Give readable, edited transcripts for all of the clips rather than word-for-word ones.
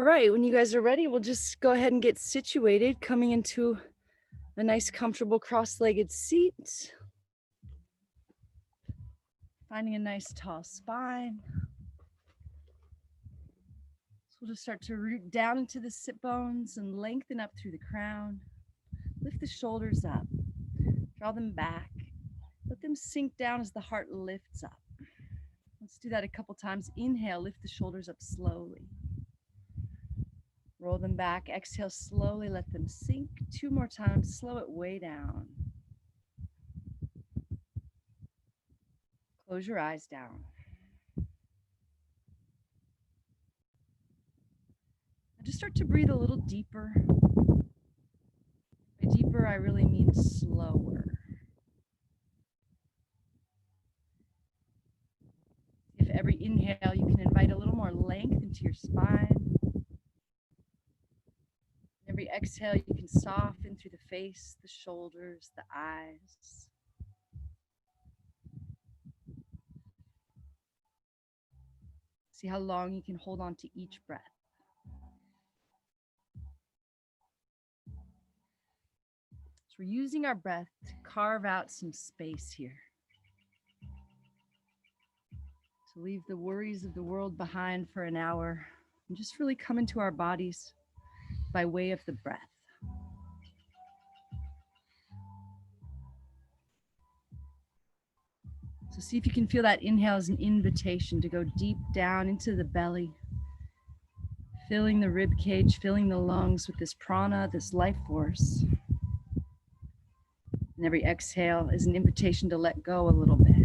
All right, when you guys are ready, we'll just go ahead and get situated, coming into a nice, comfortable cross-legged seat. Finding a nice, tall spine. So we'll just start to root down into the sit bones and lengthen up through the crown. Lift the shoulders up. Draw them back. Let them sink down as the heart lifts up. Let's do that a couple times. Inhale, lift the shoulders up slowly. Roll them back. Exhale, slowly let them sink. 2 more times. Slow it way down. Close your eyes down. And just start to breathe a little deeper. By deeper, I really mean slower. If every inhale, you can invite a little more length into your spine. Every exhale, you can soften through the face, the shoulders, the eyes. See how long you can hold on to each breath. So we're using our breath to carve out some space here. To leave the worries of the world behind for an hour and just really come into our bodies by way of the breath. So see if you can feel that inhale as an invitation to go deep down into the belly, filling the rib cage, filling the lungs with this prana, this life force. And every exhale is an invitation to let go a little bit.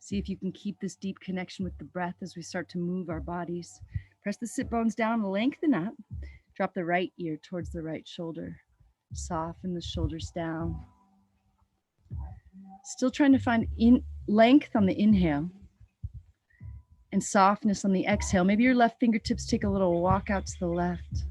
See if you can keep this deep connection with the breath as we start to move our bodies. Press the sit bones down, lengthen up. Drop the right ear towards the right shoulder. Soften the shoulders down. Still trying to find length on the inhale and softness on the exhale. Maybe your left fingertips take a little walk out to the left.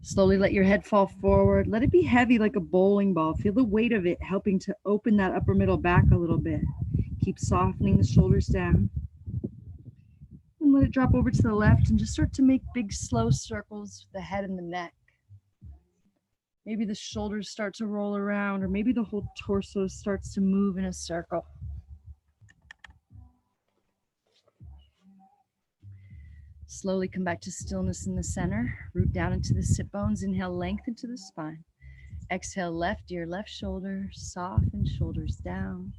Slowly let your head fall forward. Let it be heavy like a bowling ball. Feel the weight of it helping to open that upper middle back a little bit. Keep softening the shoulders down. And let it drop over to the left and just start to make big, slow circles with the head and the neck. Maybe the shoulders start to roll around, or maybe the whole torso starts to move in a circle. Slowly come back to stillness in the center. Root down into the sit bones. Inhale, lengthen to the spine. Exhale, left ear, left shoulder. Soften shoulders down.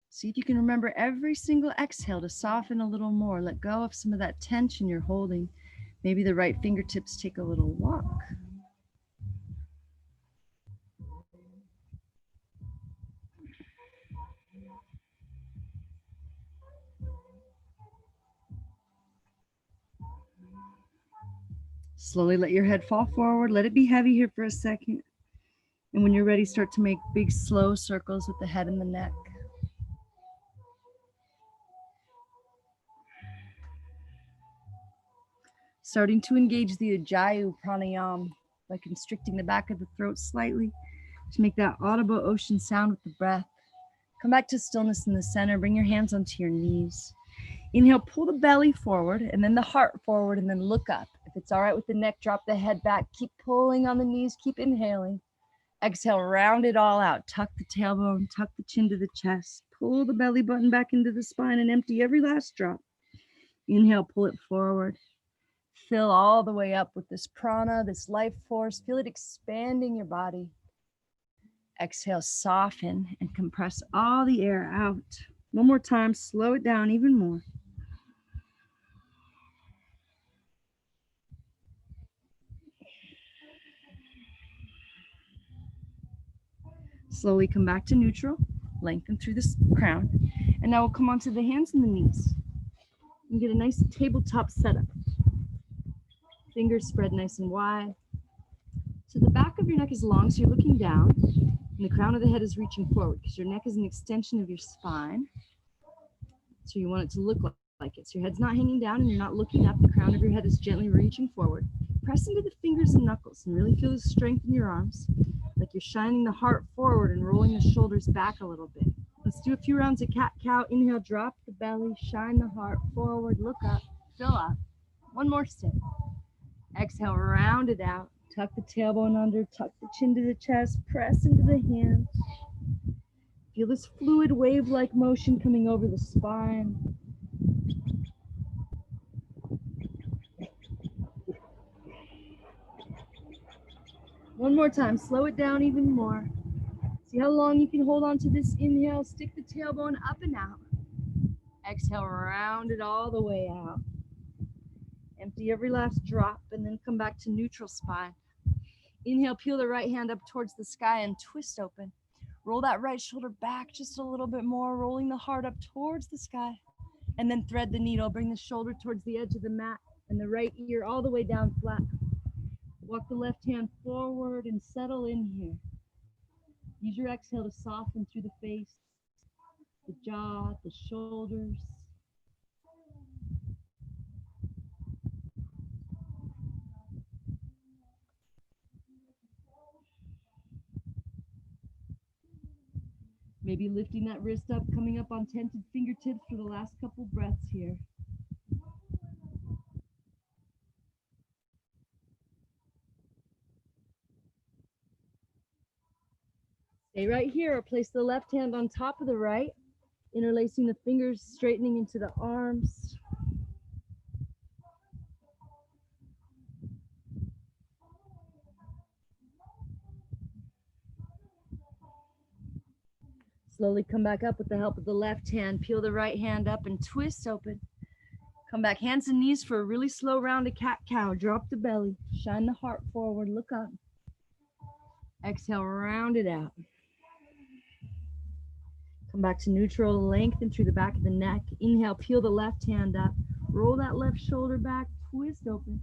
See if you can remember every single exhale to soften a little more. Let go of some of that tension you're holding. Maybe the right fingertips take a little walk. Slowly let your head fall forward. Let it be heavy here for a second. And when you're ready, start to make big, slow circles with the head and the neck. Starting to engage the Ujjayi pranayama by constricting the back of the throat slightly to make that audible ocean sound with the breath. Come back to stillness in the center. Bring your hands onto your knees. Inhale, pull the belly forward and then the heart forward and then look up. If it's all right with the neck, drop the head back. Keep pulling on the knees. Keep inhaling. Exhale, round it all out. Tuck the tailbone, tuck the chin to the chest. Pull the belly button back into the spine and empty every last drop. Inhale, pull it forward. Fill all the way up with this prana, this life force. Feel it expanding your body. Exhale, soften and compress all the air out. One more time, slow it down even more. Slowly come back to neutral, lengthen through the crown. And now we'll come onto the hands and the knees and get a nice tabletop setup. Fingers spread nice and wide. So the back of your neck is long, so you're looking down, and the crown of the head is reaching forward because your neck is an extension of your spine. So you want it to look like it. So your head's not hanging down and you're not looking up. The crown of your head is gently reaching forward. Press into the fingers and knuckles and really feel the strength in your arms, like you're shining the heart forward and rolling the shoulders back a little bit. Let's do a few rounds of cat-cow. Inhale, drop the belly, shine the heart forward, look up, fill up. One more step. Exhale, round it out. Tuck the tailbone under, tuck the chin to the chest, press into the hands. Feel this fluid wave-like motion coming over the spine. One more time, slow it down even more. See how long you can hold on to this inhale. Stick the tailbone up and out. Exhale, round it all the way out. Empty every last drop and then come back to neutral spine. Inhale, peel the right hand up towards the sky and twist open. Roll that right shoulder back just a little bit more, rolling the heart up towards the sky. And then thread the needle. Bring the shoulder towards the edge of the mat and the right ear all the way down flat. Walk the left hand forward and settle in here. Use your exhale to soften through the face, the jaw, the shoulders. Maybe lifting that wrist up, coming up on tented fingertips for the last couple breaths here. Stay right here or place the left hand on top of the right, interlacing the fingers, straightening into the arms. Slowly come back up with the help of the left hand. Peel the right hand up and twist open. Come back, hands and knees for a really slow round of cat-cow. Drop the belly, shine the heart forward, look up. Exhale, round it out. Come back to neutral, lengthen through the back of the neck. Inhale, peel the left hand up. Roll that left shoulder back, twist open.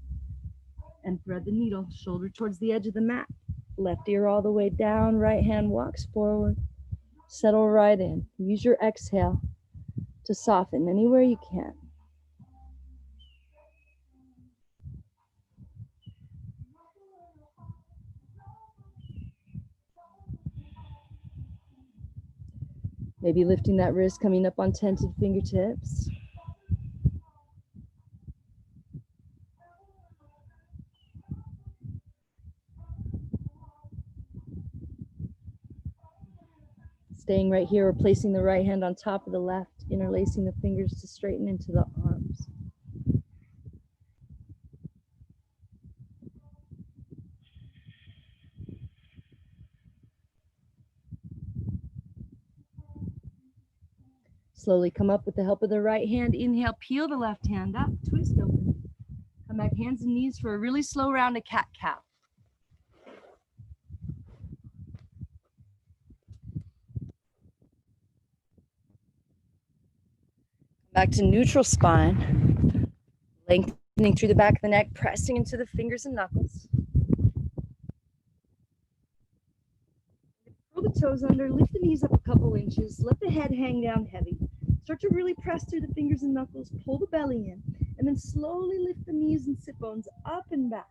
And thread the needle, shoulder towards the edge of the mat. Left ear all the way down, right hand walks forward. Settle right in. Use your exhale to soften anywhere you can. Maybe lifting that wrist, coming up on tented fingertips. Staying right here, or placing the right hand on top of the left, interlacing the fingers to straighten into the arms. Slowly come up with the help of the right hand. Inhale, peel the left hand up, twist open. Come back, hands and knees for a really slow round of cat-cow. Back to neutral spine. Lengthening through the back of the neck, pressing into the fingers and knuckles. Roll the toes under, lift the knees up a couple inches, let the head hang down heavy. Start to really press through the fingers and knuckles, pull the belly in, and then slowly lift the knees and sit bones up and back.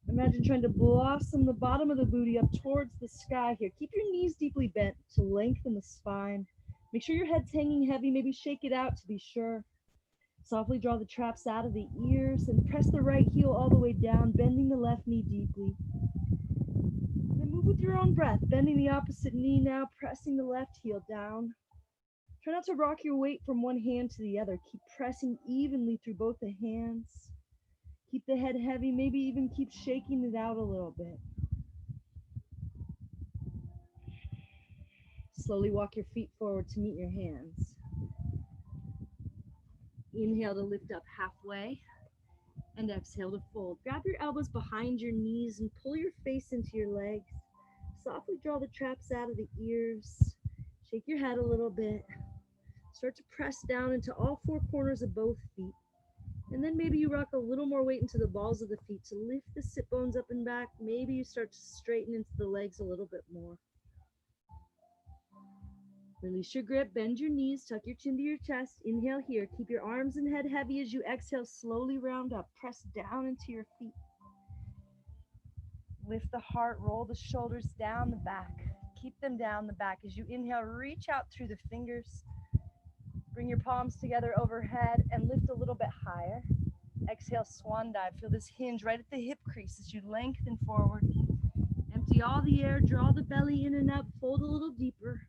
Imagine trying to blossom the bottom of the booty up towards the sky here. Keep your knees deeply bent to lengthen the spine. Make sure your head's hanging heavy, maybe shake it out to be sure. Softly draw the traps out of the ears and press the right heel all the way down, bending the left knee deeply. And then move with your own breath, bending the opposite knee now, pressing the left heel down. Try not to rock your weight from one hand to the other. Keep pressing evenly through both the hands. Keep the head heavy, maybe even keep shaking it out a little bit. Slowly walk your feet forward to meet your hands. Inhale to lift up halfway and exhale to fold. Grab your elbows behind your knees and pull your face into your legs. Softly draw the traps out of the ears. Shake your head a little bit. Start to press down into all four corners of both feet. And then maybe you rock a little more weight into the balls of the feet to lift the sit bones up and back. Maybe you start to straighten into the legs a little bit more. Release your grip, bend your knees, tuck your chin to your chest. Inhale here. Keep your arms and head heavy as you exhale. Slowly round up. Press down into your feet. Lift the heart, roll the shoulders down the back. Keep them down the back. As you inhale, reach out through the fingers. Bring your palms together overhead and lift a little bit higher. Exhale, swan dive. Feel this hinge right at the hip crease as you lengthen forward. Empty all the air, draw the belly in and up, fold a little deeper.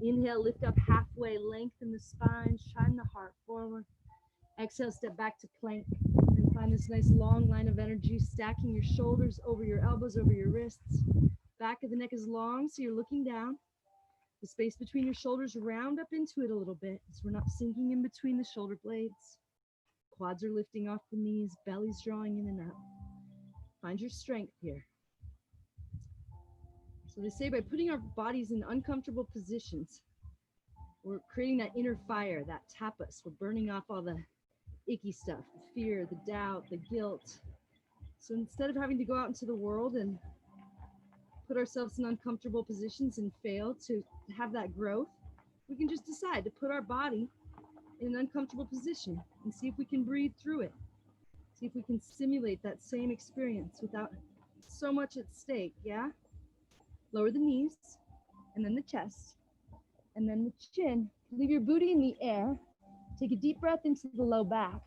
Inhale, lift up halfway, lengthen the spine, shine the heart forward. Exhale, step back to plank and find this nice long line of energy, stacking your shoulders over your elbows, over your wrists. Back of the neck is long, so you're looking down. The space between your shoulders, round up into it a little bit so we're not sinking in between the shoulder blades. Quads are lifting off the knees, belly's drawing in and up. Find your strength here. So they say by putting our bodies in uncomfortable positions, we're creating that inner fire, that tapas. We're burning off all the icky stuff, the fear, the doubt, the guilt. So instead of having to go out into the world and put ourselves in uncomfortable positions and fail to have that growth, we can just decide to put our body in an uncomfortable position and see if we can breathe through it. See if we can simulate that same experience without so much at stake, yeah? Lower the knees, and then the chest, and then the chin. Leave your booty in the air. Take a deep breath into the low back.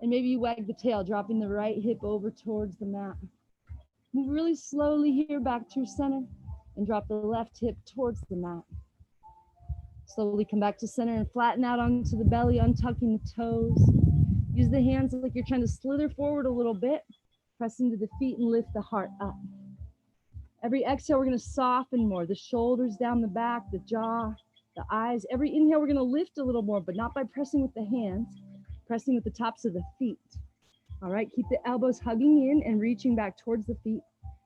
And maybe you wag the tail, dropping the right hip over towards the mat. Move really slowly here back to your center and drop the left hip towards the mat. Slowly come back to center and flatten out onto the belly, untucking the toes. Use the hands like you're trying to slither forward a little bit. Press into the feet and lift the heart up. Every exhale, we're going to soften more. The shoulders down the back, the jaw, the eyes. Every inhale, we're going to lift a little more, but not by pressing with the hands, pressing with the tops of the feet. All right, keep the elbows hugging in and reaching back towards the feet.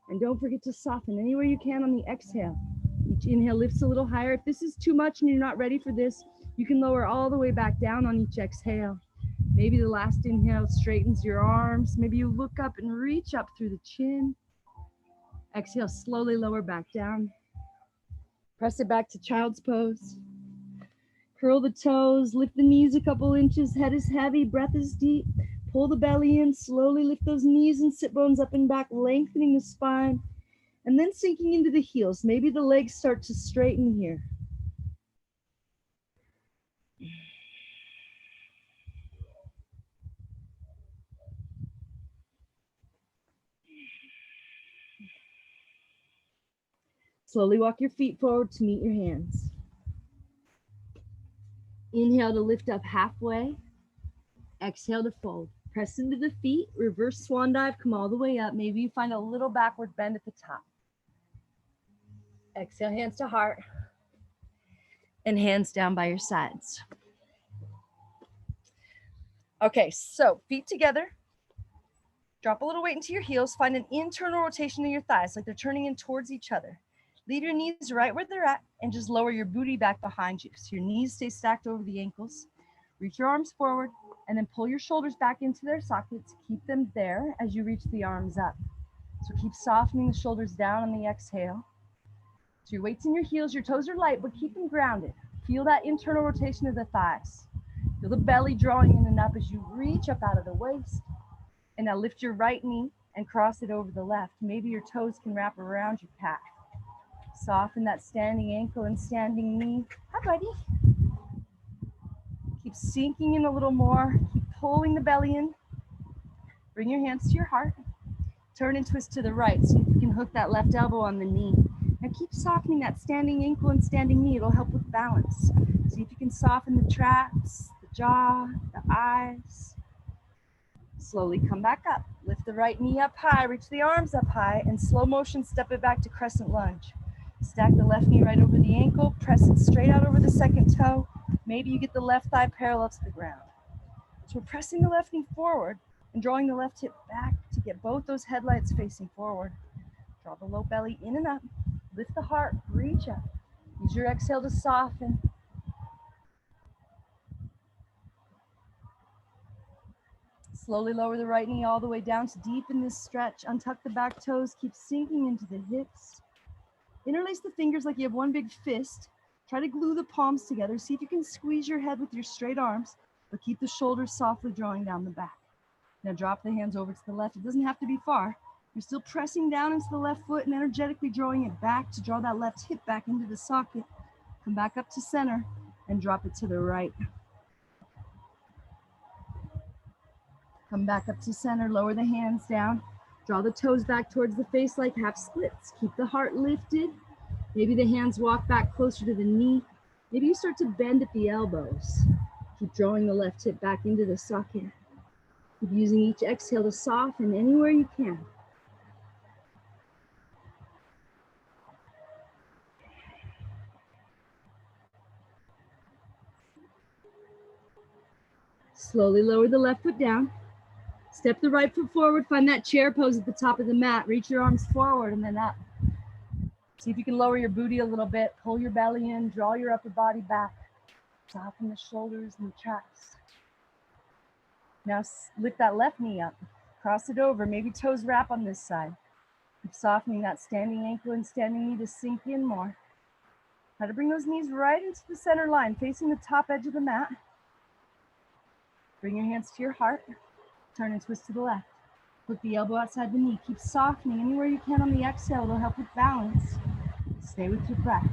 And don't forget to soften anywhere you can on the exhale. Each inhale lifts a little higher. If this is too much and you're not ready for this, you can lower all the way back down on each exhale. Maybe the last inhale straightens your arms. Maybe you look up and reach up through the chin. Exhale, slowly lower back down. Press it back to child's pose. Curl the toes, lift the knees a couple inches, head is heavy, breath is deep. Pull the belly in, slowly lift those knees and sit bones up and back, lengthening the spine, and then sinking into the heels. Maybe the legs start to straighten here. Slowly walk your feet forward to meet your hands. Inhale to lift up halfway. Exhale to fold. Press into the feet, reverse swan dive, come all the way up. Maybe you find a little backward bend at the top. Exhale, hands to heart. And hands down by your sides. Okay, so feet together. Drop a little weight into your heels. Find an internal rotation in your thighs, like they're turning in towards each other. Leave your knees right where they're at and just lower your booty back behind you. So your knees stay stacked over the ankles. Reach your arms forward and then pull your shoulders back into their sockets. Keep them there as you reach the arms up. So keep softening the shoulders down on the exhale. So your weight's in your heels, your toes are light, but keep them grounded. Feel that internal rotation of the thighs. Feel the belly drawing in and up as you reach up out of the waist. And now lift your right knee and cross it over the left. Maybe your toes can wrap around your calf. Soften that standing ankle and standing knee. Hi, buddy. Keep sinking in a little more. Keep pulling the belly in. Bring your hands to your heart. Turn and twist to the right. See if you can hook that left elbow on the knee. Now keep softening that standing ankle and standing knee. It'll help with balance. See if you can soften the traps, the jaw, the eyes. Slowly come back up. Lift the right knee up high. Reach the arms up high. And slow motion, step it back to crescent lunge. Stack the left knee right over the ankle. Press it straight out over the second toe. Maybe you get the left thigh parallel to the ground. So we're pressing the left knee forward and drawing the left hip back to get both those headlights facing forward. Draw the low belly in and up. Lift the heart, reach up. Use your exhale to soften. Slowly lower the right knee all the way down to deepen this stretch. Untuck the back toes, keep sinking into the hips. Interlace the fingers like you have one big fist. Try to glue the palms together. See if you can squeeze your head with your straight arms, but keep the shoulders softly drawing down the back. Now drop the hands over to the left. It doesn't have to be far. You're still pressing down into the left foot and energetically drawing it back to draw that left hip back into the socket. Come back up to center and drop it to the right. Come back up to center, lower the hands down. Draw the toes back towards the face like half splits. Keep the heart lifted. Maybe the hands walk back closer to the knee. Maybe you start to bend at the elbows. Keep drawing the left hip back into the socket. Keep using each exhale to soften anywhere you can. Slowly lower the left foot down. Step the right foot forward. Find that chair pose at the top of the mat. Reach your arms forward and then up. See if you can lower your booty a little bit. Pull your belly in. Draw your upper body back. Soften the shoulders and the traps. Now lift that left knee up. Cross it over. Maybe toes wrap on this side. Keep softening that standing ankle and standing knee to sink in more. Try to bring those knees right into the center line, facing the top edge of the mat. Bring your hands to your heart. Turn and twist to the left. Put the elbow outside the knee. Keep softening anywhere you can on the exhale. It'll help with balance. Stay with your breath.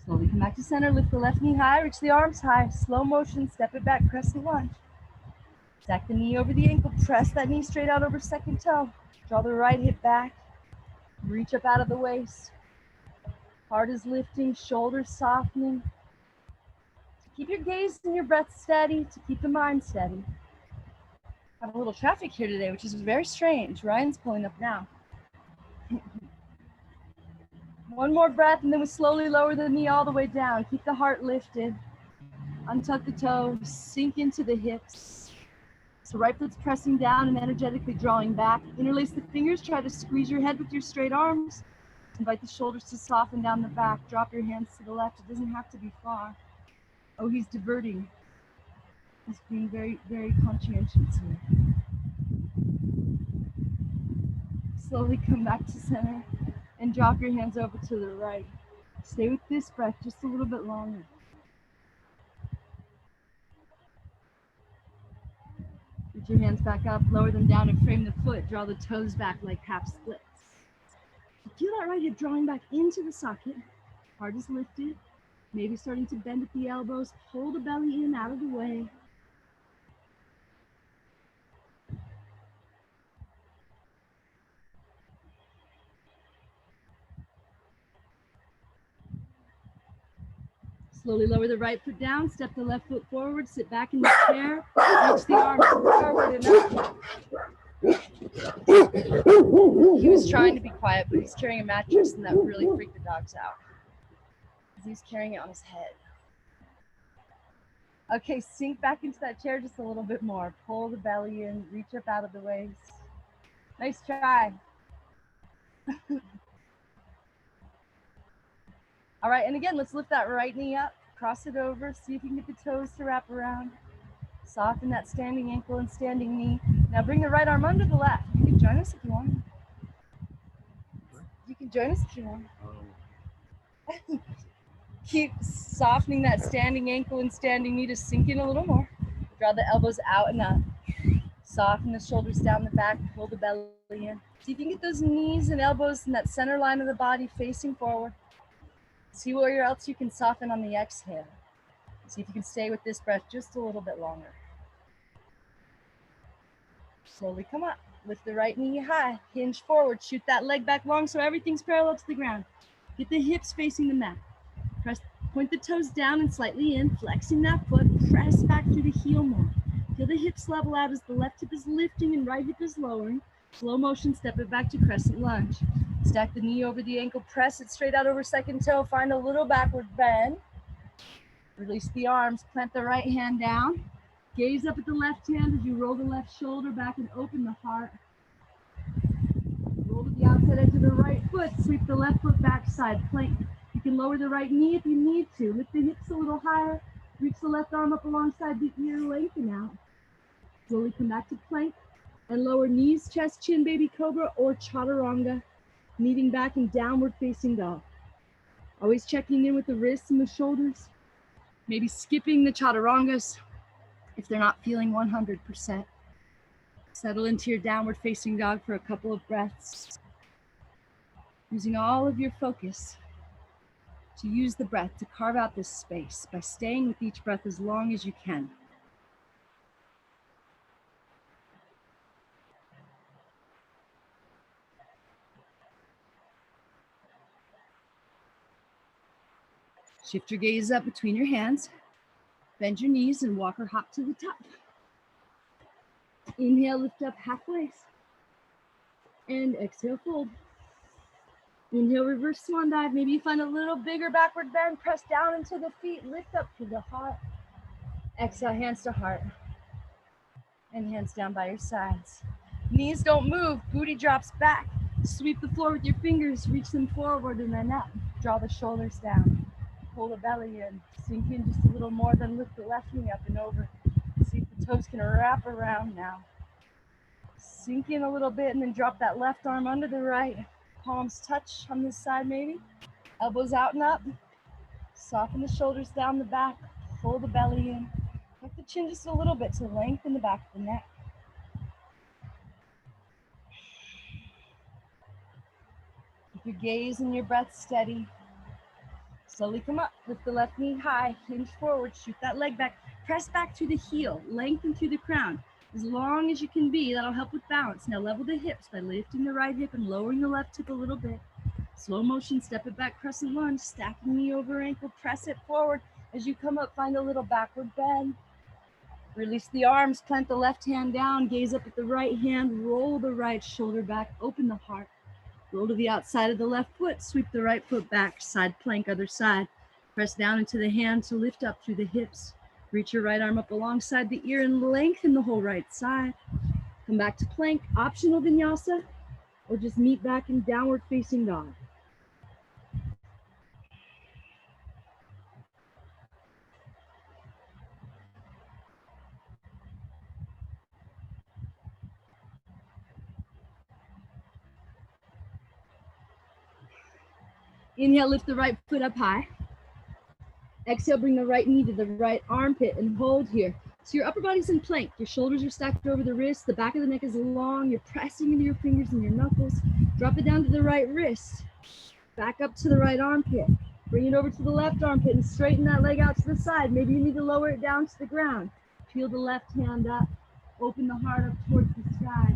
Slowly come back to center. Lift the left knee high. Reach the arms high. Slow motion. Step it back. Crescent lunge. Stack the knee over the ankle. Press that knee straight out over second toe. Draw the right hip back. Reach up out of the waist. Heart is lifting. Shoulders softening. Keep your gaze and your breath steady to keep the mind steady. I have a little traffic here today, which is very strange. Ryan's pulling up now. One more breath, and then we slowly lower the knee all the way down. Keep the heart lifted. Untuck the toes, sink into the hips. So right foot's pressing down and energetically drawing back. Interlace the fingers, try to squeeze your head with your straight arms. Invite the shoulders to soften down the back. Drop your hands to the left. It doesn't have to be far. Oh, he's diverting. He's being very, very conscientious here. Slowly come back to center and drop your hands over to the right. Stay with this breath just a little bit longer. Put your hands back up, lower them down and frame the foot. Draw the toes back like half splits. Feel that right hip drawing back into the socket. Heart is lifted. Maybe starting to bend at the elbows. Pull the belly in, out of the way. Slowly lower the right foot down. Step the left foot forward. Sit back in the chair. Reach the arms forward and up. He was trying to be quiet, but he's carrying a mattress, and that really freaked the dogs out. He's carrying it on his head. Okay, sink back into that chair just a little bit more. Pull the belly in, reach up out of the waist. Nice try. All right, and again, let's lift that right knee up, cross it over, see if you can get the toes to wrap around. Soften that standing ankle and standing knee. Now bring the right arm under the left. You can join us if you want. You can join us if you want. Keep softening that standing ankle and standing knee to sink in a little more. Draw the elbows out and up. Soften the shoulders down the back, pull the belly in. See if you can get those knees and elbows in that center line of the body facing forward. See where else you can soften on the exhale. See if you can stay with this breath just a little bit longer. Slowly come up. Lift the right knee high. Hinge forward. Shoot that leg back long so everything's parallel to the ground. Get the hips facing the mat. Point the toes down and slightly in, flexing that foot. Press back through the heel more. Feel the hips level out as the left hip is lifting and right hip is lowering. Slow motion, step it back to crescent lunge. Stack the knee over the ankle, press it straight out over second toe. Find a little backward bend. Release the arms, plant the right hand down. Gaze up at the left hand as you roll the left shoulder back and open the heart. Roll to the outside edge of the right foot. Sweep the left foot back, side plank. You can lower the right knee if you need to. Lift the hips a little higher. Reach the left arm up alongside the ear, lengthen out. Slowly come back to plank and lower knees, chest, chin, baby cobra, or chaturanga. Kneading back in downward facing dog. Always checking in with the wrists and the shoulders. Maybe skipping the chaturangas if they're not feeling 100%. Settle into your downward facing dog for a couple of breaths. Using all of your focus to use the breath to carve out this space by staying with each breath as long as you can. Shift your gaze up between your hands. Bend your knees and walk or hop to the top. Inhale, lift up halfway. And exhale, fold. Inhale, reverse swan dive. Maybe you find a little bigger backward bend. Press down into the feet. Lift up to the heart. Exhale, hands to heart. And hands down by your sides. Knees don't move. Booty drops back. Sweep the floor with your fingers. Reach them forward and then up. Draw the shoulders down. Pull the belly in. Sink in just a little more. Then lift the left knee up and over. See if the toes can wrap around now. Sink in a little bit and then drop that left arm under the right. Palms touch on this side maybe. Elbows out and up. Soften the shoulders down the back. Pull the belly in. Tuck the chin just a little bit to lengthen the back of the neck. Keep your gaze and your breath steady. Slowly come up, lift the left knee high, hinge forward, shoot that leg back, press back to the heel, lengthen through the crown. As long as you can be, that'll help with balance. Now level the hips by lifting the right hip and lowering the left hip a little bit. Slow motion, step it back, crescent lunge, stacking knee over ankle, press it forward. As you come up, find a little backward bend. Release the arms, plant the left hand down, gaze up at the right hand, roll the right shoulder back, open the heart. Roll to the outside of the left foot, sweep the right foot back, side plank, other side. Press down into the hand to lift up through the hips. Reach your right arm up alongside the ear and lengthen the whole right side. Come back to plank, optional vinyasa, or just meet back in downward facing dog. Inhale, lift the right foot up high. Exhale, bring the right knee to the right armpit and hold here. So your upper body's in plank. Your shoulders are stacked over the wrists. The back of the neck is long. You're pressing into your fingers and your knuckles. Drop it down to the right wrist. Back up to the right armpit. Bring it over to the left armpit and straighten that leg out to the side. Maybe you need to lower it down to the ground. Peel the left hand up. Open the heart up towards the sky.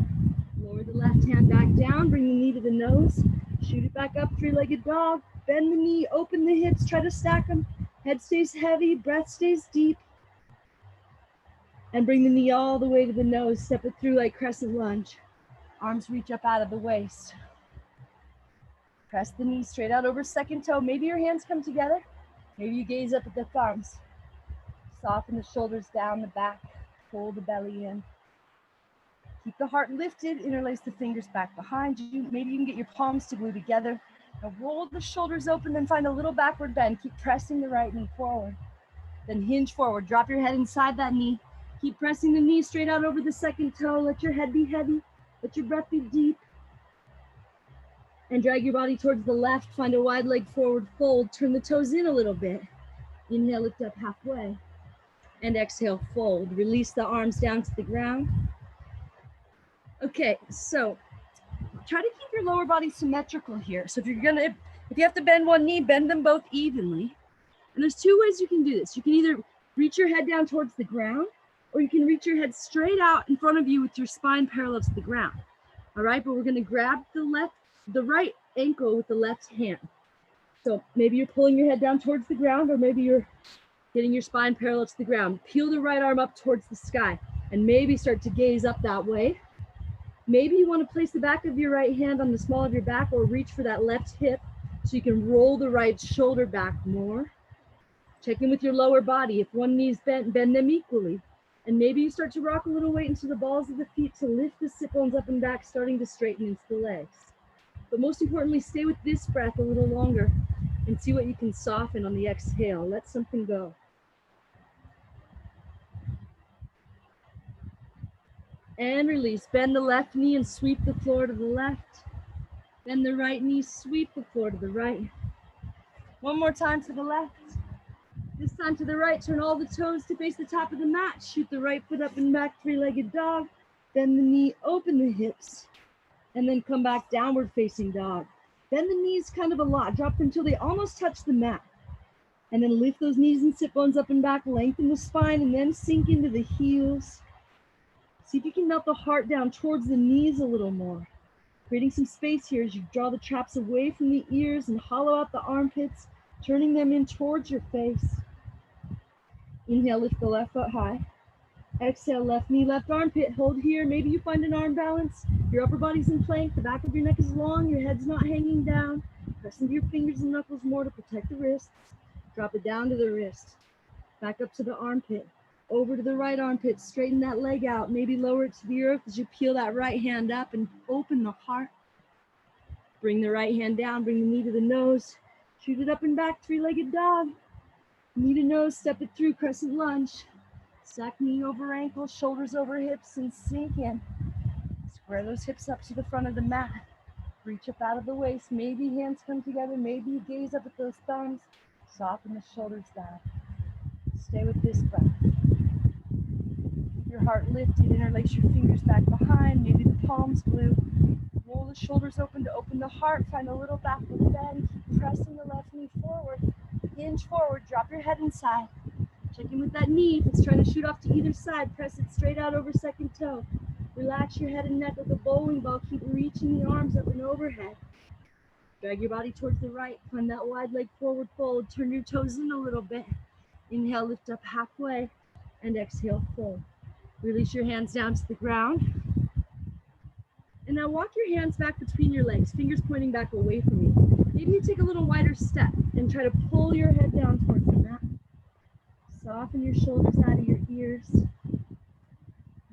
Lower the left hand back down. Bring the knee to the nose. Shoot it back up, three-legged dog. Bend the knee, open the hips, try to stack them. Head stays heavy, breath stays deep. And bring the knee all the way to the nose. Step it through like crescent lunge. Arms reach up out of the waist. Press the knee straight out over second toe. Maybe your hands come together. Maybe you gaze up at the thumbs. Soften the shoulders down the back. Pull the belly in. Keep the heart lifted. Interlace the fingers back behind you. Maybe you can get your palms to glue together. Now roll the shoulders open, then find a little backward bend. Keep pressing the right knee forward. Then hinge forward. Drop your head inside that knee. Keep pressing the knee straight out over the second toe. Let your head be heavy. Let your breath be deep. And drag your body towards the left. Find a wide leg forward fold. Turn the toes in a little bit. Inhale, lift up halfway. And exhale, fold. Release the arms down to the ground. Okay, so try to keep your lower body symmetrical here. So if you have to bend one knee, bend them both evenly. And there's two ways you can do this. You can either reach your head down towards the ground, or you can reach your head straight out in front of you with your spine parallel to the ground. All right, but we're gonna grab the right ankle with the left hand. So maybe you're pulling your head down towards the ground, or maybe you're getting your spine parallel to the ground. Peel the right arm up towards the sky and maybe start to gaze up that way. Maybe you want to place the back of your right hand on the small of your back or reach for that left hip so you can roll the right shoulder back more. Check in with your lower body. If one knee is bent, bend them equally. And maybe you start to rock a little weight into the balls of the feet to lift the sit bones up and back, starting to straighten into the legs. But most importantly, stay with this breath a little longer and see what you can soften on the exhale. Let something go. And release. Bend the left knee and sweep the floor to the left. Bend the right knee, sweep the floor to the right. One more time to the left. This time to the right, turn all the toes to face the top of the mat. Shoot the right foot up and back, three-legged dog. Bend the knee, open the hips, and then come back, downward facing dog. Bend the knees kind of a lot. Drop them until they almost touch the mat. And then lift those knees and sit bones up and back, lengthen the spine, and then sink into the heels. See if you can melt the heart down towards the knees a little more. Creating some space here as you draw the traps away from the ears and hollow out the armpits, turning them in towards your face. Inhale, lift the left foot high. Exhale, left knee, left armpit. Hold here. Maybe you find an arm balance. Your upper body's in plank. The back of your neck is long. Your head's not hanging down. Press into your fingers and knuckles more to protect the wrists. Drop it down to the wrist. Back up to the armpit. Over to the right armpit. Straighten that leg out. Maybe lower it to the earth as you peel that right hand up and open the heart. Bring the right hand down. Bring the knee to the nose. Shoot it up and back. Three-legged dog. Knee to nose. Step it through. Crescent lunge. Stack knee over ankle. Shoulders over hips and sink in. Square those hips up to the front of the mat. Reach up out of the waist. Maybe hands come together. Maybe you gaze up at those thumbs. Soften the shoulders down. Stay with this breath. Keep your heart lifted. Interlace your fingers back behind. Maybe the palms blue. Roll the shoulders open to open the heart. Find a little backward bend. Keep pressing the left knee forward. Hinge forward. Drop your head inside. Check in with that knee. If it's trying to shoot off to either side, press it straight out over second toe. Relax your head and neck like a bowling ball. Keep reaching the arms up and overhead. Drag your body towards the right. Find that wide leg forward fold. Turn your toes in a little bit. Inhale, lift up halfway, and exhale, fold. Release your hands down to the ground. And now walk your hands back between your legs, fingers pointing back away from you. Maybe you take a little wider step and try to pull your head down towards the mat. Soften your shoulders out of your ears.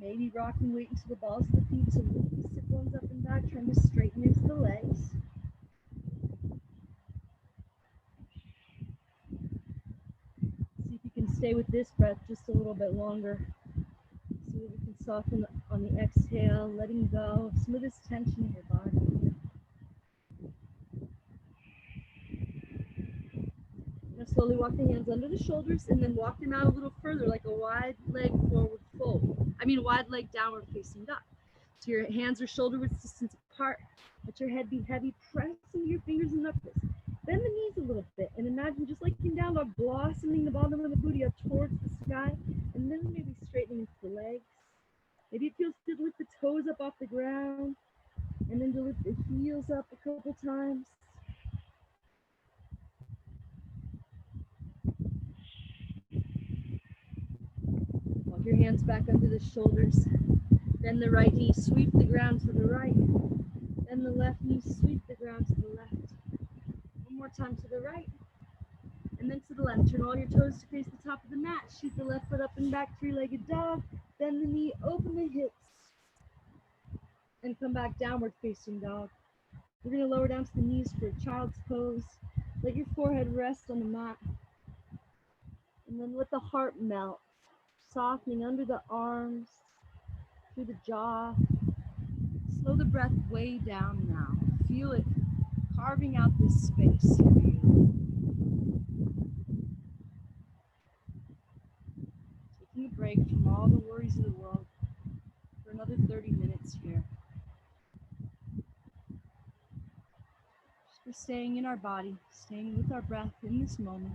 Maybe rocking weight into the balls of the feet to lift the sit bones up and back, trying to straighten into the legs. See if you can stay with this breath just a little bit longer. See if you can soften on the exhale, letting go of some of this tension in your body. Now slowly walk the hands under the shoulders and then walk them out a little further like a wide leg forward fold. Wide leg downward facing dog. So your hands are shoulder width distance apart. Let your head be heavy. Press into your fingers and knuckles. Bend the knees a little bit and imagine just like in down dog, blossoming the bottom of the booty up towards the sky and then maybe straightening into the legs. Maybe it feels good to lift the toes up off the ground and then to lift the heels up a couple times. Walk your hands back under the shoulders. Bend the right knee, sweep the ground to the right. Bend the left knee, sweep the ground to the left. One more time to the right. And then to the left. Turn all your toes to face the top of the mat. Shoot the left foot up and back, three-legged dog. Bend the knee, open the hips. And come back, downward facing dog. We're going to lower down to the knees for a child's pose. Let your forehead rest on the mat. And then let the heart melt, softening under the arms, through the jaw. Slow the breath way down now. Feel it carving out this space for you. Taking a break from all the worries of the world for another 30 minutes here. Just for staying in our body, staying with our breath in this moment.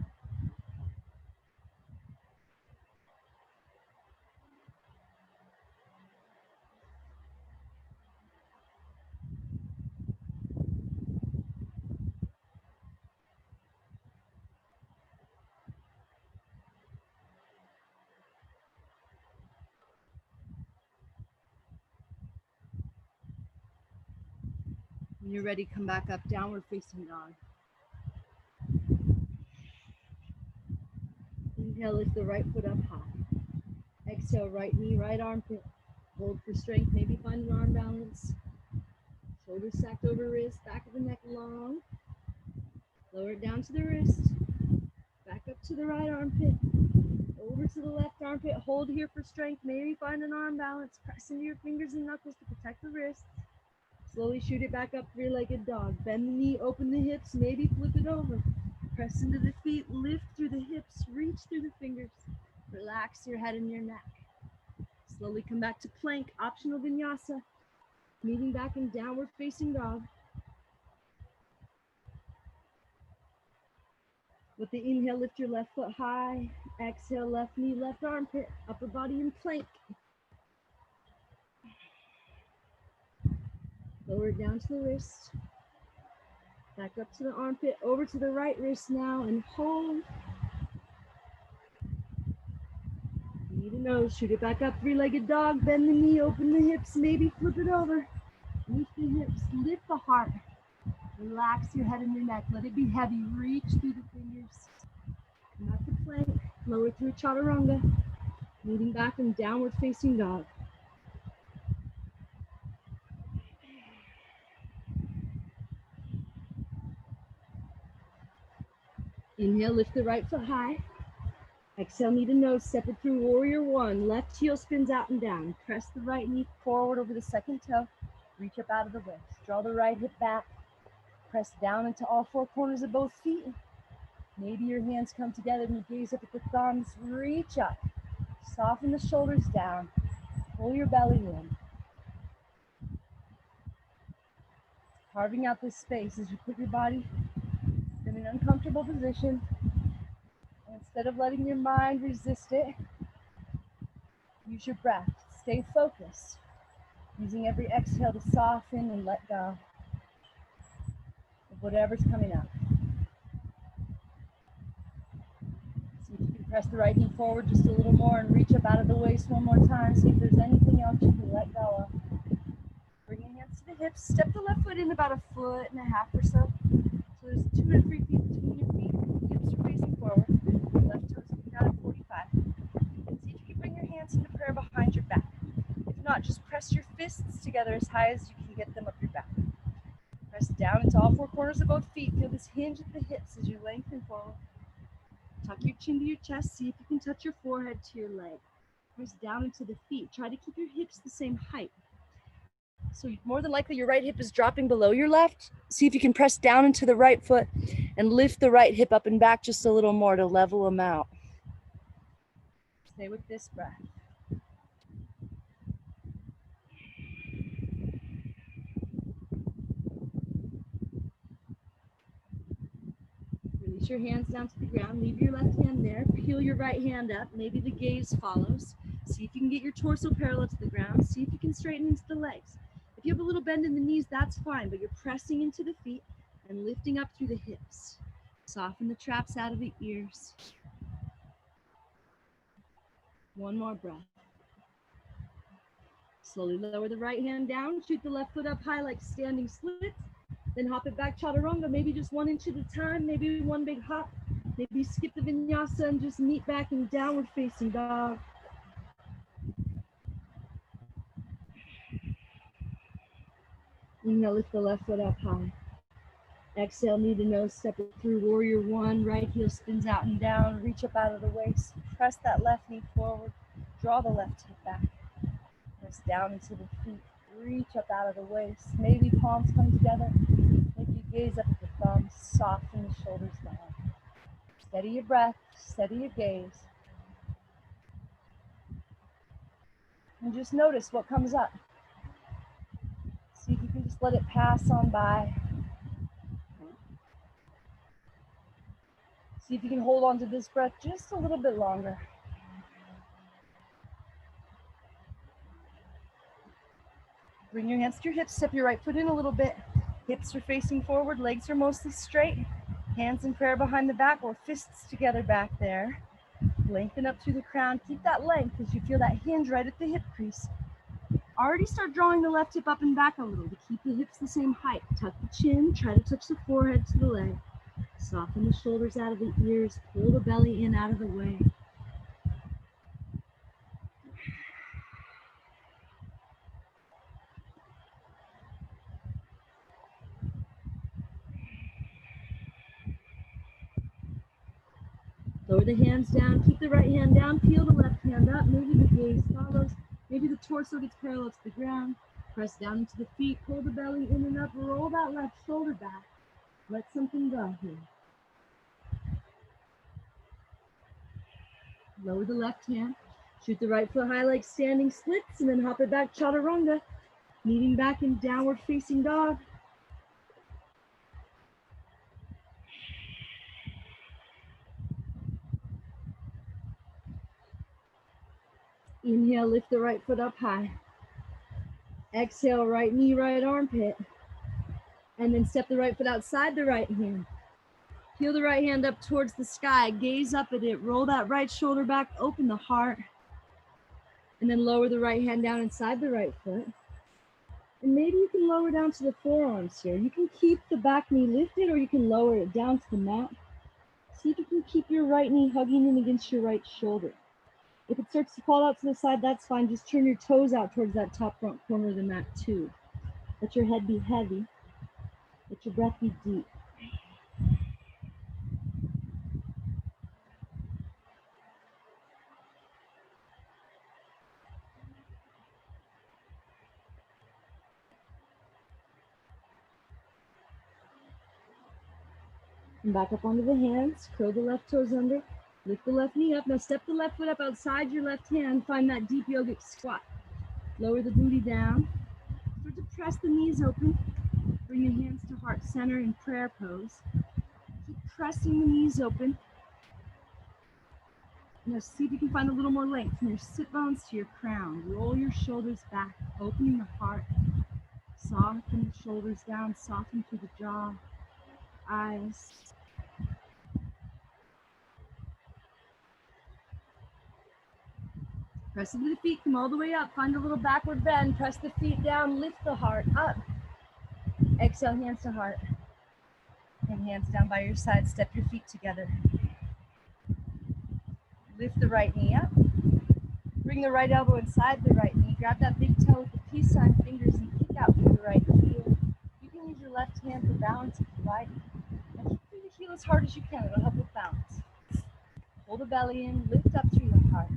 When you're ready, come back up, downward facing dog. Inhale, lift the right foot up high. Exhale, right knee, right armpit. Hold for strength, maybe find an arm balance. Shoulders stacked over wrist, back of the neck long. Lower it down to the wrist. Back up to the right armpit. Over to the left armpit. Hold here for strength. Maybe find an arm balance. Press into your fingers and knuckles to protect the wrists. Slowly shoot it back up, three-legged dog. Bend the knee, open the hips, maybe flip it over. Press into the feet, lift through the hips, reach through the fingers. Relax your head and your neck. Slowly come back to plank, optional vinyasa. Meeting back in downward facing dog. With the inhale, lift your left foot high. Exhale, left knee, left armpit, upper body in plank. Lower it down to the wrist. Back up to the armpit, over to the right wrist now, and hold. Knee to nose, shoot it back up, three-legged dog. Bend the knee, open the hips, maybe flip it over. Lift the hips, lift the heart. Relax your head and your neck. Let it be heavy. Reach through the fingers. Come back to plank. Lower through chaturanga. Moving back in downward facing dog. Inhale, lift the right foot high. Exhale, knee to nose, step it through warrior one. Left heel spins out and down. Press the right knee forward over the second toe. Reach up out of the waist. Draw the right hip back. Press down into all four corners of both feet. Maybe your hands come together and you gaze up at the thumbs. Reach up. Soften the shoulders down. Pull your belly in. Carving out this space as you put your body in an uncomfortable position. And instead of letting your mind resist it, use your breath. Stay focused. Using every exhale to soften and let go of whatever's coming up. See if you can press the right knee forward just a little more and reach up out of the waist one more time. See if there's anything else you can let go of. Bring your hands to the hips. Step the left foot in about 1.5 feet or so. So there's 2 to 3 feet between your feet. Hips are facing forward. Left toes coming out at 45. And see if you can bring your hands into prayer behind your back. If not, just press your fists together as high as you can get them up your back. Press down into all four corners of both feet. Feel this hinge at the hips as you lengthen forward. Tuck your chin to your chest. See if you can touch your forehead to your leg. Press down into the feet. Try to keep your hips the same height. So more than likely your right hip is dropping below your left. See if you can press down into the right foot and lift the right hip up and back just a little more to level them out. Stay with this breath. Release your hands down to the ground. Leave your left hand there. Peel your right hand up. Maybe the gaze follows. See if you can get your torso parallel to the ground. See if you can straighten into the legs. If you have a little bend in the knees, that's fine, but you're pressing into the feet and lifting up through the hips. Soften the traps out of the ears. One more breath. Slowly lower the right hand down. Shoot the left foot up high like standing splits. Then hop it back chaturanga, maybe just 1 inch at a time, maybe one big hop. Maybe skip the vinyasa and just meet back in downward facing dog. Inhale, lift the left foot up high. Exhale, knee to nose, step it through warrior one. Right heel spins out and down. Reach up out of the waist. Press that left knee forward. Draw the left hip back. Press down into the feet. Reach up out of the waist. Maybe palms come together. Make you gaze up at the thumbs. Soften the shoulders down. Steady your breath. Steady your gaze. And just notice what comes up. See if you can just let it pass on by. See if you can hold on to this breath just a little bit longer. Bring your hands to your hips, step your right foot in a little bit. Hips are facing forward, legs are mostly straight. Hands in prayer behind the back or fists together back there. Lengthen up through the crown. Keep that length as you feel that hinge right at the hip crease. Already start drawing the left hip up and back a little to keep the hips the same height. Tuck the chin, try to touch the forehead to the leg. Soften the shoulders out of the ears, pull the belly in out of the way. Lower the hands down, keep the right hand down, peel the left hand up, maybe the gaze follows, maybe the torso gets parallel to the ground. Press down into the feet, pull the belly in and up, roll that left shoulder back. Let something go here. Lower the left hand, shoot the right foot high like standing splits, and then hop it back, chaturanga, kneading back in downward facing dog. Inhale, lift the right foot up high. Exhale, right knee, right armpit. And then step the right foot outside the right hand. Peel the right hand up towards the sky. Gaze up at it. Roll that right shoulder back. Open the heart. And then lower the right hand down inside the right foot. And maybe you can lower down to the forearms here. You can keep the back knee lifted or you can lower it down to the mat. See if you can keep your right knee hugging in against your right shoulder. If it starts to fall out to the side, that's fine. Just turn your toes out towards that top front corner of the mat too. Let your head be heavy. Let your breath be deep. And back up onto the hands. Curl the left toes under. Lift the left knee up. Now step the left foot up outside your left hand. Find that deep yogic squat. Lower the booty down. Start to press the knees open. Bring your hands to heart center in prayer pose. Keep pressing the knees open. Now see if you can find a little more length from your sit bones to your crown. Roll your shoulders back, opening the heart. Soften the shoulders down, soften through the jaw, eyes. Press into the feet, come all the way up. Find a little backward bend. Press the feet down, lift the heart up. Exhale, hands to heart. And hands down by your side. Step your feet together. Lift the right knee up. Bring the right elbow inside the right knee. Grab that big toe with the peace sign fingers and kick out through the right heel. You can use your left hand for balance if you like. And keep through the heel as hard as you can. It'll help with balance. Pull the belly in, lift up through the heart.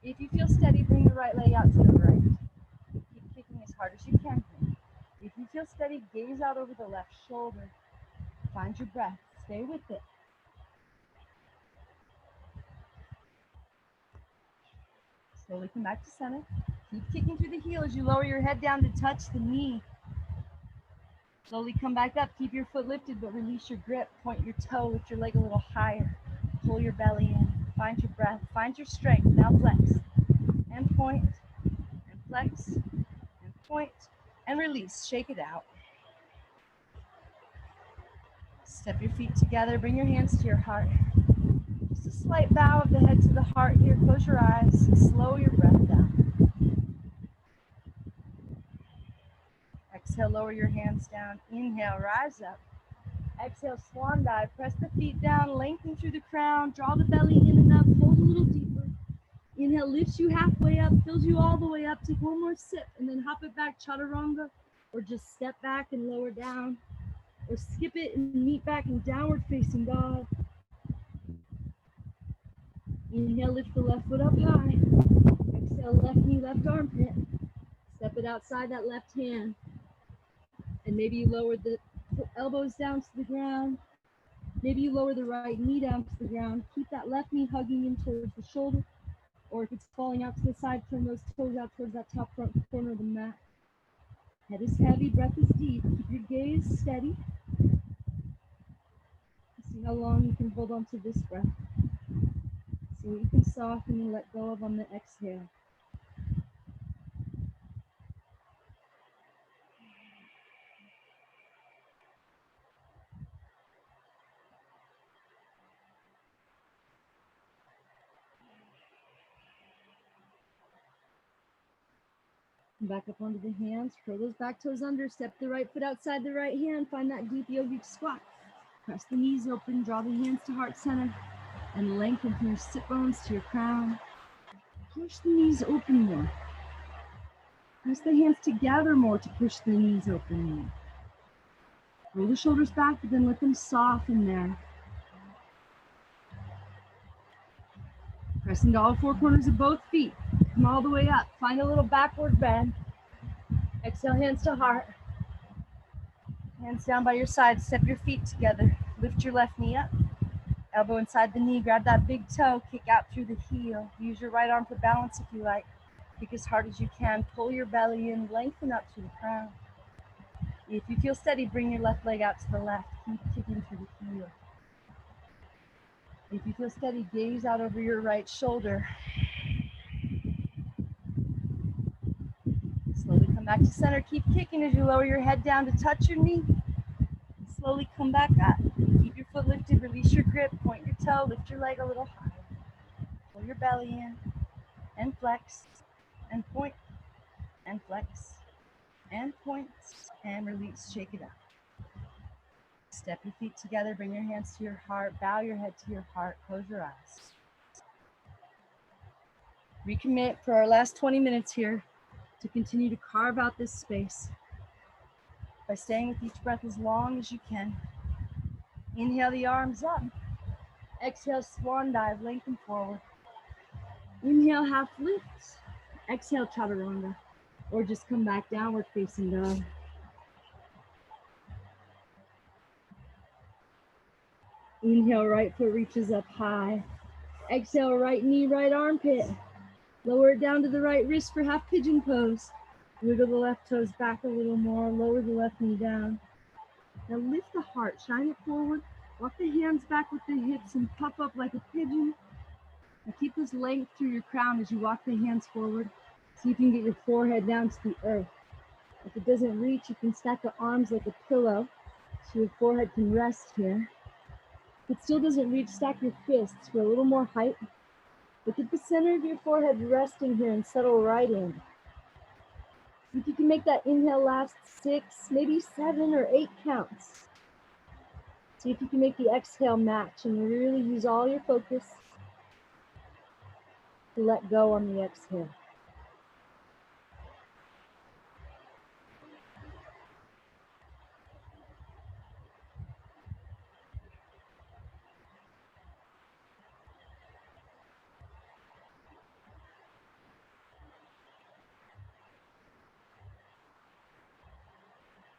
If you feel steady, bring the right leg out to the right. Keep kicking as hard as you can here. If you feel steady, gaze out over the left shoulder. Find your breath. Stay with it. Slowly come back to center. Keep kicking through the heel as you lower your head down to touch the knee. Slowly come back up. Keep your foot lifted, but release your grip. Point your toe, lift your leg a little higher. Pull your belly in. Find your breath. Find your strength. Now flex. And point. And flex. And point. And release. Shake it out. Step your feet together. Bring your hands to your heart. Just a slight bow of the head to the heart here. Close your eyes. Slow your breath down. Exhale, lower your hands down. Inhale, rise up. Exhale, swan dive. Press the feet down, lengthen through the crown. Draw the belly in and up. Hold a little deeper. Inhale, lifts you halfway up, fills you all the way up. Take one more sip and then hop it back, chaturanga, or just step back and lower down. Or skip it and meet back in downward facing dog. Inhale, lift the left foot up high. Exhale, left knee, left armpit. Step it outside that left hand. And maybe you lower the elbows down to the ground. Maybe you lower the right knee down to the ground. Keep that left knee hugging in towards the shoulder. Or if it's falling out to the side, turn those toes out towards that top front corner of the mat. Head is heavy, breath is deep. Keep your gaze steady. See how long you can hold on to this breath. See what you can soften and let go of on the exhale. Back up onto the hands, curl those back toes under, step the right foot outside the right hand, find that deep yogic squat. Press the knees open, draw the hands to heart center, and lengthen from your sit bones to your crown. Push the knees open more. Press the hands together more to push the knees open more. Roll the shoulders back, but then let them soften there. Press into all four corners of both feet. Come all the way up. Find a little backward bend. Exhale, hands to heart. Hands down by your side. Step your feet together. Lift your left knee up. Elbow inside the knee. Grab that big toe. Kick out through the heel. Use your right arm for balance if you like. Kick as hard as you can. Pull your belly in. Lengthen up to the crown. If you feel steady, bring your left leg out to the left. Keep kicking through the heel. If you feel steady, gaze out over your right shoulder. Slowly come back to center. Keep kicking as you lower your head down to touch your knee. Slowly come back up. Keep your foot lifted. Release your grip. Point your toe. Lift your leg a little higher. Pull your belly in. And flex. And point. And flex. And point. And release. Shake it up. Step your feet together. Bring your hands to your heart. Bow your head to your heart. Close your eyes. Recommit for our last 20 minutes here to continue to carve out this space by staying with each breath as long as you can. Inhale the arms up. Exhale, swan dive, lengthen forward. Inhale, half lift. Exhale, chaturanga, or just come back downward facing dog. Inhale, right foot reaches up high. Exhale, right knee, right armpit. Lower it down to the right wrist for half pigeon pose. Wiggle the left toes back a little more. Lower the left knee down. Now lift the heart, shine it forward. Walk the hands back with the hips and puff up like a pigeon. Now keep this length through your crown as you walk the hands forward. See if you can get your forehead down to the earth. If it doesn't reach, you can stack the arms like a pillow so your forehead can rest here. If it still doesn't reach, stack your fists for a little more height. Look at the center of your forehead resting here and settle right in. See if you can make that inhale last 6, maybe 7 or 8 counts. See if you can make the exhale match and really use all your focus to let go on the exhale.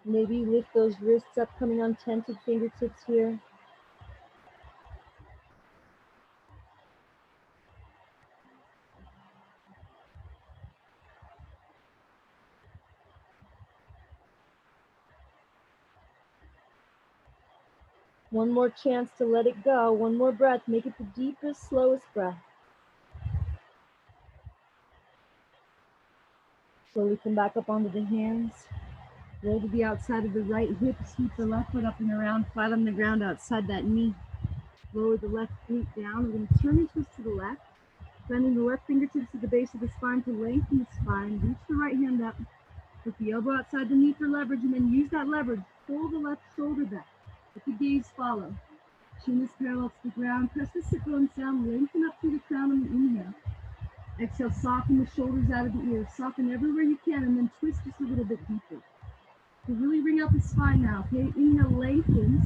Maybe lift those wrists up, coming on tented fingertips here. One more chance to let it go. One more breath. Make it the deepest, slowest breath. Slowly come back up onto the hands. Roll to the outside of the right hip. Sweep the left foot up and around, flat on the ground outside that knee. Lower the left glute down. We're going to turn and twist to the left. Bending the left fingertips to the base of the spine to lengthen the spine. Reach the right hand up. Put the elbow outside the knee for leverage, and then use that leverage. Pull the left shoulder back. Let the gaze follow. Chin is parallel to the ground. Press the sit bone sound. Lengthen up through the crown on the inhale. Exhale, soften the shoulders out of the ears. Soften everywhere you can, and then twist just a little bit deeper. So really bring out the spine now, okay? Inhale, lengthens.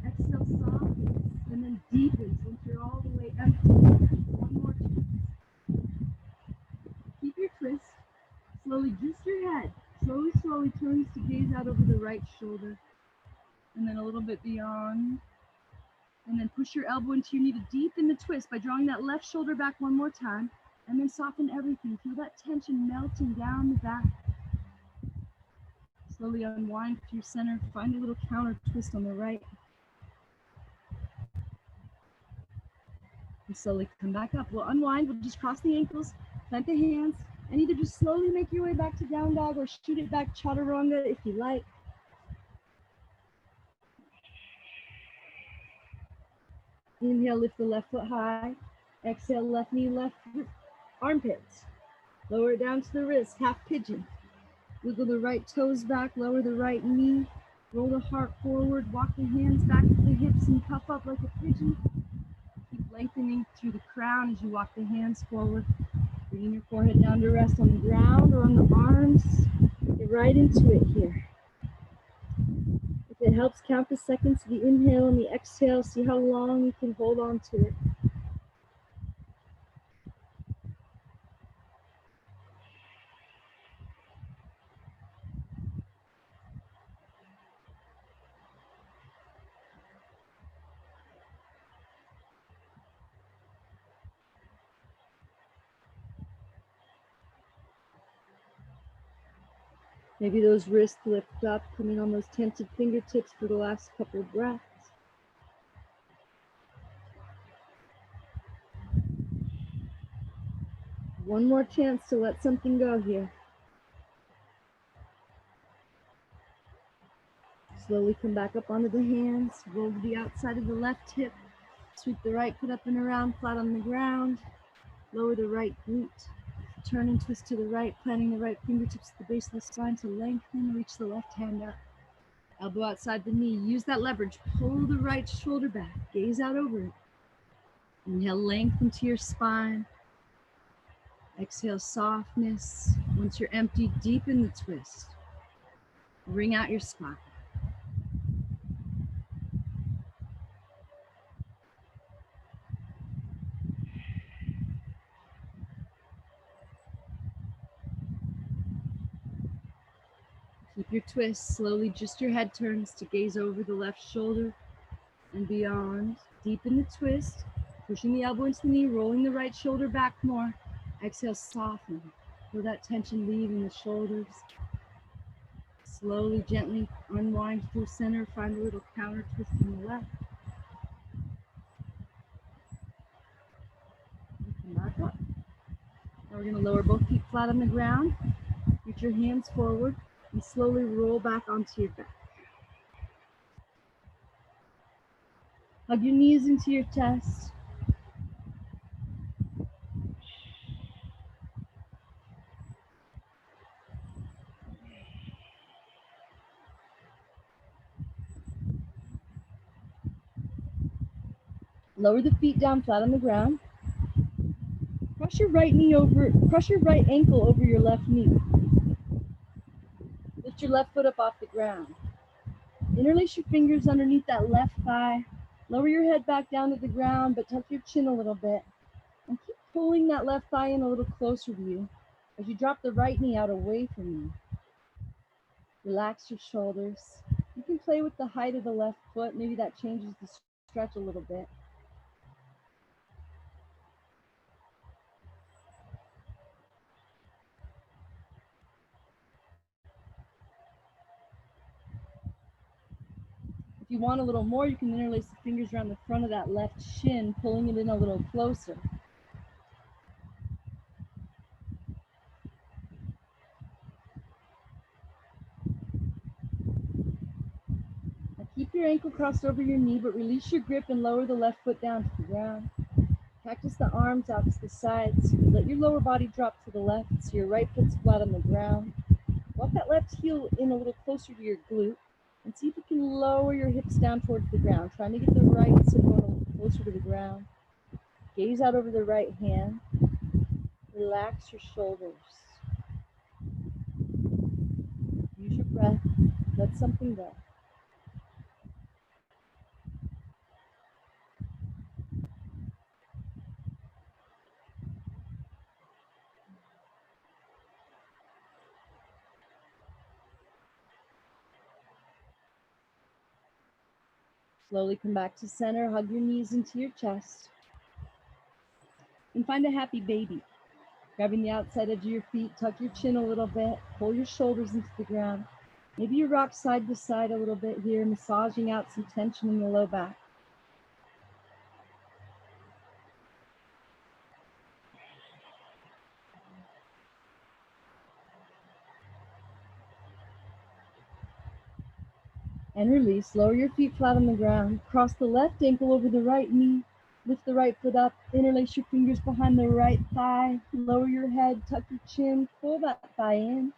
Exhale, softens, and then deepens once you're all the way empty. One more twist. Keep your twist. Slowly, just your head. Slowly turns to gaze out over the right shoulder. And then a little bit beyond. And then push your elbow into your knee to deepen the twist by drawing that left shoulder back one more time. And then soften everything. Feel that tension melting down the back. Slowly unwind to your center. Find a little counter twist on the right. And slowly come back up. We'll unwind. We'll just cross the ankles, plant the hands, and either just slowly make your way back to down dog or shoot it back chaturanga if you like. Inhale, lift the left foot high. Exhale, left knee, left armpits. Lower it down to the wrist, half pigeon. Wiggle the right toes back, lower the right knee. Roll the heart forward, walk the hands back to the hips and puff up like a pigeon. Keep lengthening through the crown as you walk the hands forward. Bringing your forehead down to rest on the ground or on the arms. Get right into it here. If it helps, count the seconds of the inhale and the exhale. See how long you can hold on to it. Maybe those wrists lift up, coming on those tented fingertips for the last couple of breaths. One more chance to let something go here. Slowly come back up onto the hands, roll to the outside of the left hip, sweep the right foot up and around, flat on the ground, lower the right glute, turn and twist to the right, planting the right fingertips at the base of the spine to lengthen, reach the left hand up. Elbow outside the knee, use that leverage, pull the right shoulder back, gaze out over it. Inhale, lengthen to your spine. Exhale, softness. Once you're empty, deepen the twist. Bring out your spine. Keep your twist. Slowly, just your head turns to gaze over the left shoulder and beyond. Deepen the twist, pushing the elbow into the knee, rolling the right shoulder back more. Exhale, soften. Feel that tension leaving the shoulders. Slowly, gently unwind through center. Find a little counter twist in the left. Come back up. Now we're going to lower both feet flat on the ground. Reach your hands forward and slowly roll back onto your back. Hug your knees into your chest. Lower the feet down flat on the ground. Cross your right ankle over your left knee. Lift your left foot up off the ground. Interlace your fingers underneath that left thigh. Lower your head back down to the ground, but tuck your chin a little bit. And keep pulling that left thigh in a little closer to you as you drop the right knee out away from you. Relax your shoulders. You can play with the height of the left foot. Maybe that changes the stretch a little bit. If you want a little more, you can interlace the fingers around the front of that left shin, pulling it in a little closer. Now keep your ankle crossed over your knee, but release your grip and lower the left foot down to the ground. Cactus the arms out to the sides. Let your lower body drop to the left so your right foot's flat on the ground. Walk that left heel in a little closer to your glute and see if you can lower your hips down towards the ground, trying to get the right sit bone a little closer to the ground. Gaze out over the right hand. Relax your shoulders. Use your breath. Let something go. Slowly come back to center. Hug your knees into your chest. And find a happy baby. Grabbing the outside edge of your feet, tuck your chin a little bit, pull your shoulders into the ground. Maybe you rock side to side a little bit here, massaging out some tension in the low back. And release. Lower your feet flat on the ground. Cross the left ankle over the right knee. Lift the right foot up. Interlace your fingers behind the right thigh. Lower your head. Tuck your chin. Pull that thigh in.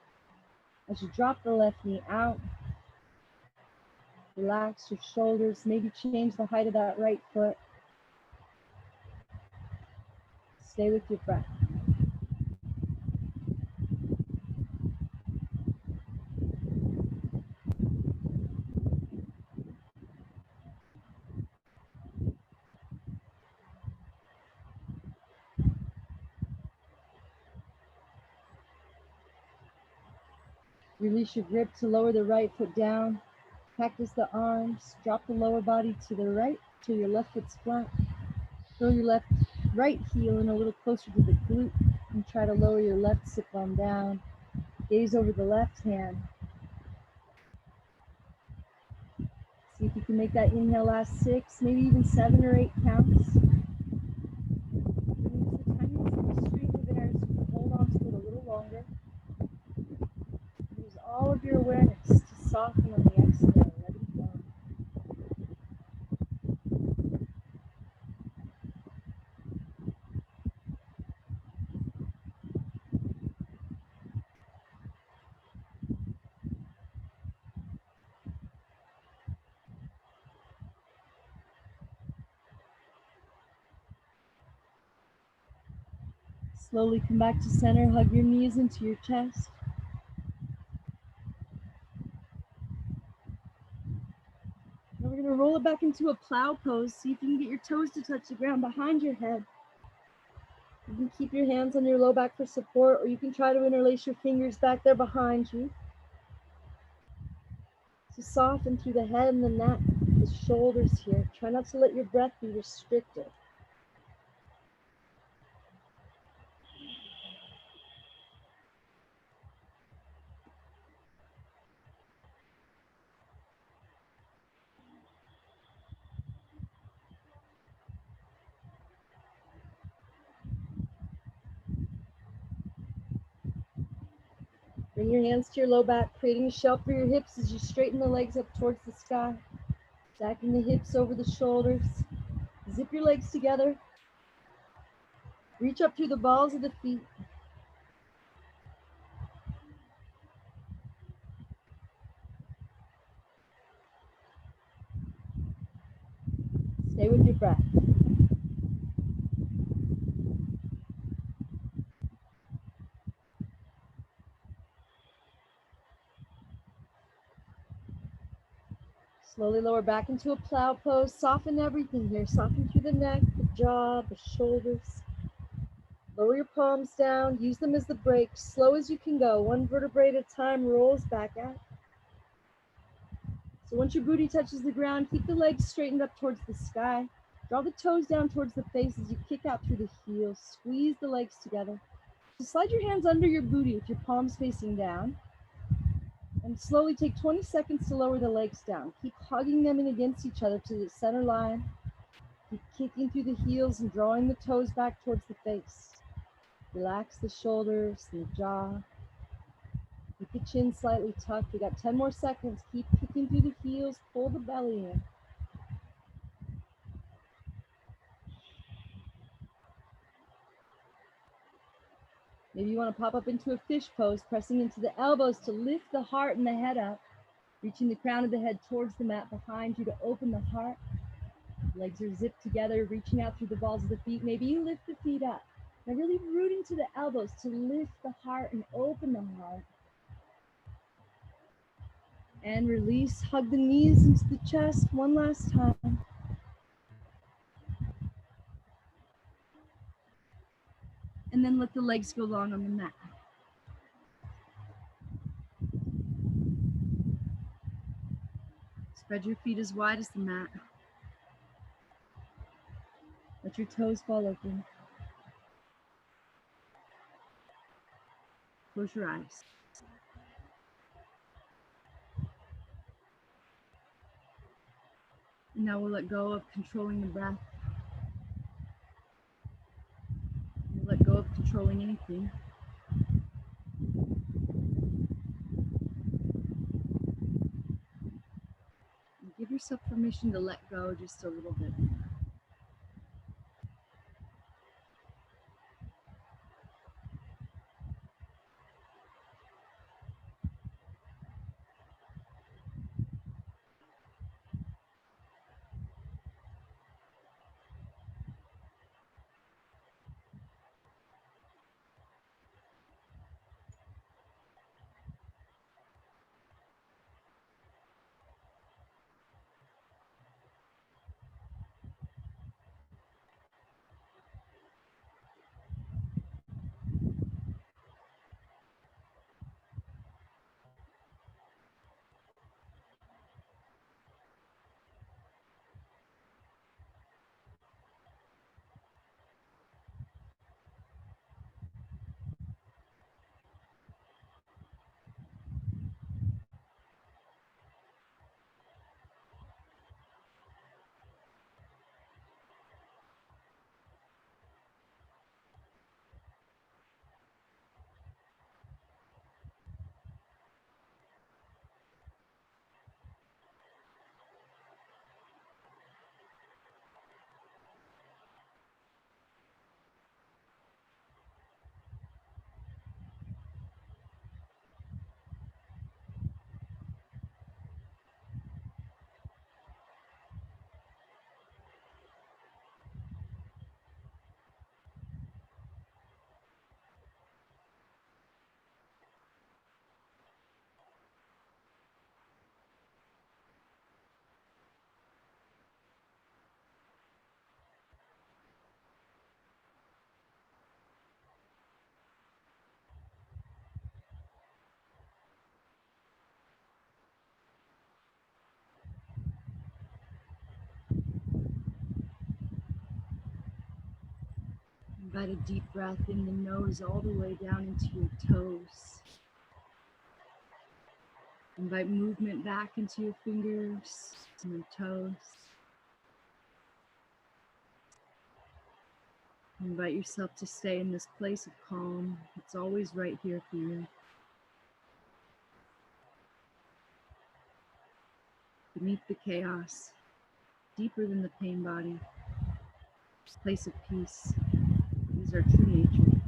As you drop the left knee out. Relax your shoulders. Maybe change the height of that right foot. Stay with your breath. Release your grip to lower the right foot down. Cactus the arms. Drop the lower body to the right till your left foot's flat. Throw your right heel in a little closer to the glute and try to lower your left sit bone down. Gaze over the left hand. See if you can make that inhale last 6, maybe even 7 or 8 counts. Use the tiniest restraint of air so you can hold on to it a little longer. Use all of your awareness to soften on the exhale, letting go. Slowly come back to center, hug your knees into your chest. Now we're going to roll it back into a plow pose. See if you can get your toes to touch the ground behind your head. You can keep your hands on your low back for support, or you can try to interlace your fingers back there behind you. So soften through the head and the neck, the shoulders here. Try not to let your breath be restricted. Bring your hands to your low back, creating a shelf for your hips as you straighten the legs up towards the sky. Stacking the hips over the shoulders. Zip your legs together. Reach up through the balls of the feet. Stay with your breath. Slowly lower back into a plow pose. Soften everything here. Soften through the neck, the jaw, the shoulders. Lower your palms down. Use them as the brakes. Slow as you can go. One vertebrae at a time rolls back out. So once your booty touches the ground, keep the legs straightened up towards the sky. Draw the toes down towards the face as you kick out through the heels. Squeeze the legs together. So slide your hands under your booty with your palms facing down. And slowly take 20 seconds to lower the legs down. Keep hugging them in against each other to the center line. Keep kicking through the heels and drawing the toes back towards the face. Relax the shoulders and the jaw. Keep the chin slightly tucked. We got 10 more seconds. Keep kicking through the heels. Pull the belly in. Maybe you want to pop up into a fish pose, pressing into the elbows to lift the heart and the head up. Reaching the crown of the head towards the mat behind you to open the heart. Legs are zipped together, reaching out through the balls of the feet. Maybe you lift the feet up. Now really rooting to the elbows to lift the heart and open the heart. And release, hug the knees into the chest one last time. And then let the legs go long on the mat. Spread your feet as wide as the mat. Let your toes fall open. Close your eyes. And now we'll let go of controlling the breath. We'll let go of controlling anything. And give yourself permission to let go just a little bit. Invite a deep breath in the nose all the way down into your toes. Invite movement back into your fingers and your toes. Invite yourself to stay in this place of calm. It's always right here for you. Beneath the chaos, deeper than the pain body, this place of peace is our true nature.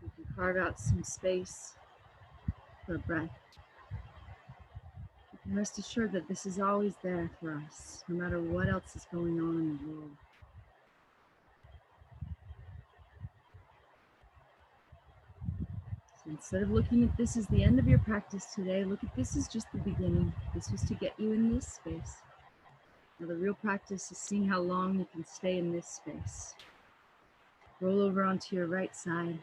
We can carve out some space for a breath. You can rest assured that this is always there for us, no matter what else is going on in the world. So instead of looking at this as the end of your practice today, look at this as just the beginning. This was to get you in this space. Now the real practice is seeing how long you can stay in this space. Roll over onto your right side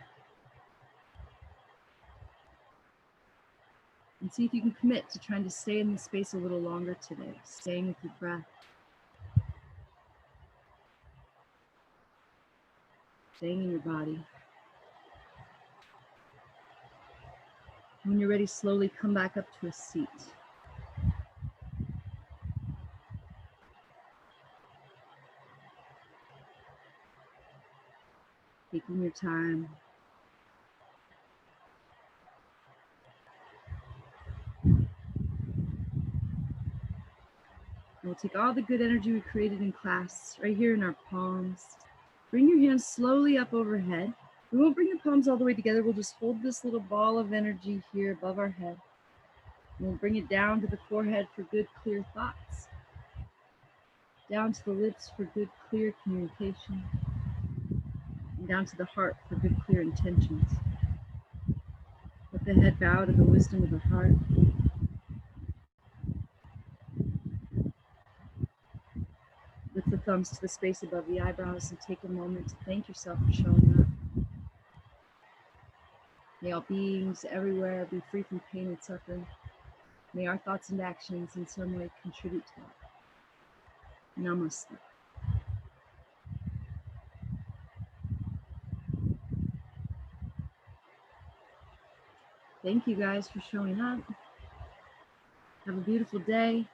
and see if you can commit to trying to stay in this space a little longer today, staying with your breath, staying in your body. When you're ready, slowly come back up to a seat. Taking your time. We'll take all the good energy we created in class right here in our palms. Bring your hands slowly up overhead. We won't bring the palms all the way together. We'll just hold this little ball of energy here above our head. And we'll bring it down to the forehead for good, clear thoughts. Down to the lips for good, clear communication. And down to the heart for good, clear intentions. Let the head bow to the wisdom of the heart. Lift the thumbs to the space above the eyebrows and take a moment to thank yourself for showing up. May all beings everywhere be free from pain and suffering. May our thoughts and actions in some way contribute to that. Namaste. Thank you guys for showing up. Have a beautiful day.